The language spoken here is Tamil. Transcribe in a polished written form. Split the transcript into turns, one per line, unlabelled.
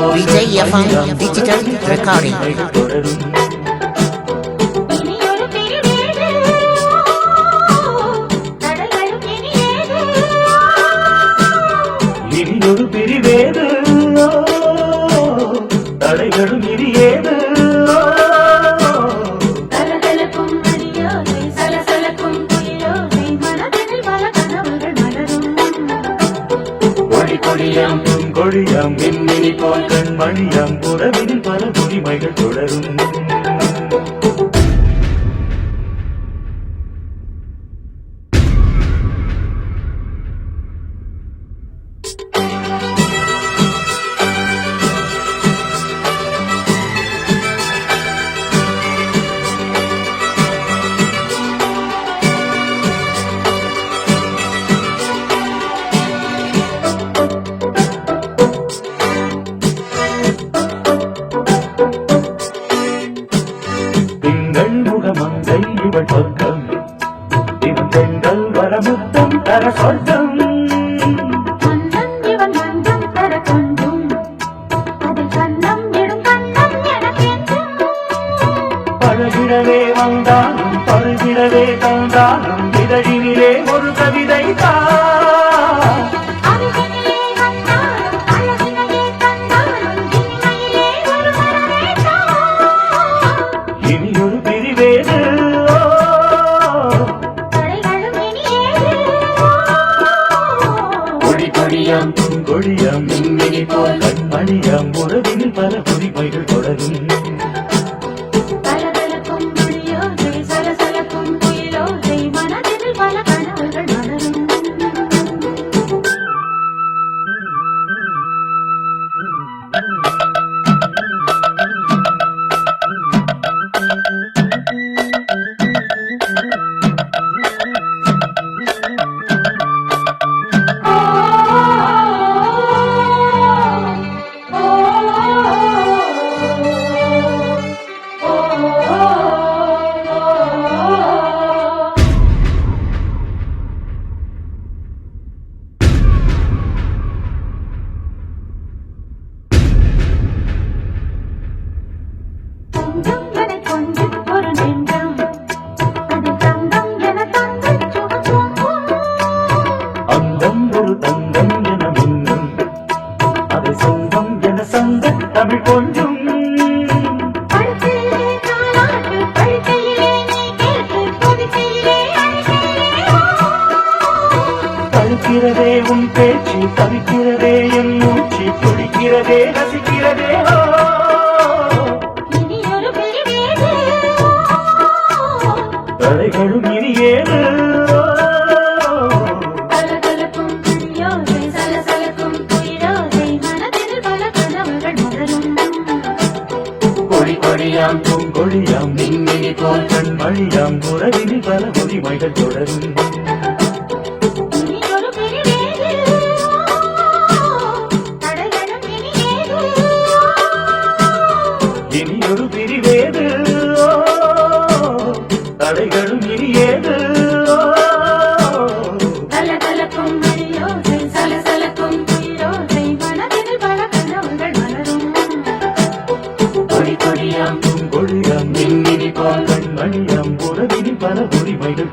Vijay FM Digital Recording.
இனியொரு பிரிவேது தடைகளும் இனியேது
தலதலக்கும் மணியோசை சலசலக்கும் குயிலோசை மனதில் பல கனவுகள் மலரும்
கொடி கொடியாம் கொடியாம் மின்மினி போல் கண்மணியாம் உறவில் பல உரிமைகள் தொடரும் மங்கை இவள் சொர்க்கம் இவன் பெண்கள் வரமுத்தம் தர சொர்க்கம்
மன்னன் இவன் மந்தம் தர கொண்டும் அதில் கண்ணம் இடும் கண்ணம் எனக்கென்றும்
பழகிடவே வந்தாலும் பருகிடவே தந்தாலும் இதழினிலே ஒரு கவிதை தான்
அருகினிலே வந்தாலும் அழகினையே தந்தாலும் இனிமையிலே ஒரு வரவேற்றான்
இனியொரு பிரிவேது
தடைகளும் இனியேது
கொடி கொடியாம் கொடியாம் மின்மினி போல் கண்மணியாம் உறவில் பல உரிமைகள் தொடரும்
தலதலக்கும் மணியோசை சலசலக்கும் குயிலோசை மனதில் பல கனவுகள் மலரும் கொஞ்சம் என கொஞ்சம் ஒரு நெஞ்சம் அதில் தங்கம் என தங்கச் சுகம்
அங்கம் ஒரு தங்கம் என மின்னும் அதை சொந்தம் என சங்க தமிழ் கொஞ்சம்
படுக்கையிலே தாலாட்டு படுக்கையிலே நீ கேட்டு கொதிக்கையிலே அழுகையிலே
தடுக்கிறதே உன் பேச்சு தவிக்கிறதே என் மூச்சு துடிக்கிறதே ரசிக்கிறதே
இனியொரு பிரிவேது
தடைகளும் இனியேது
தலதலக்கும் மணியோசை சலசலக்கும் குயிலோசை மனதில் பல கனவுகள் மலரும்
கொடி கொடியாம் பூங்கொடியாம் மின்மினி போல் கண்மணியாம் உறவில் பல உரிமைகள் தொடரும்
இனியொரு பிரிவேது தடைகளும் இனியேது
இனியொரு பிரிவேது தடைகளும் இனியேது
தலதலக்கும் மணியோசை சலசலக்கும் குயிலோசை மனதில் பல கனவுகள் மலரும்
கொடி கொடியாம் பூங்கொடியாம் மின்மினி போல் கண்மணியாம் உறவில் பல உரிமைகள்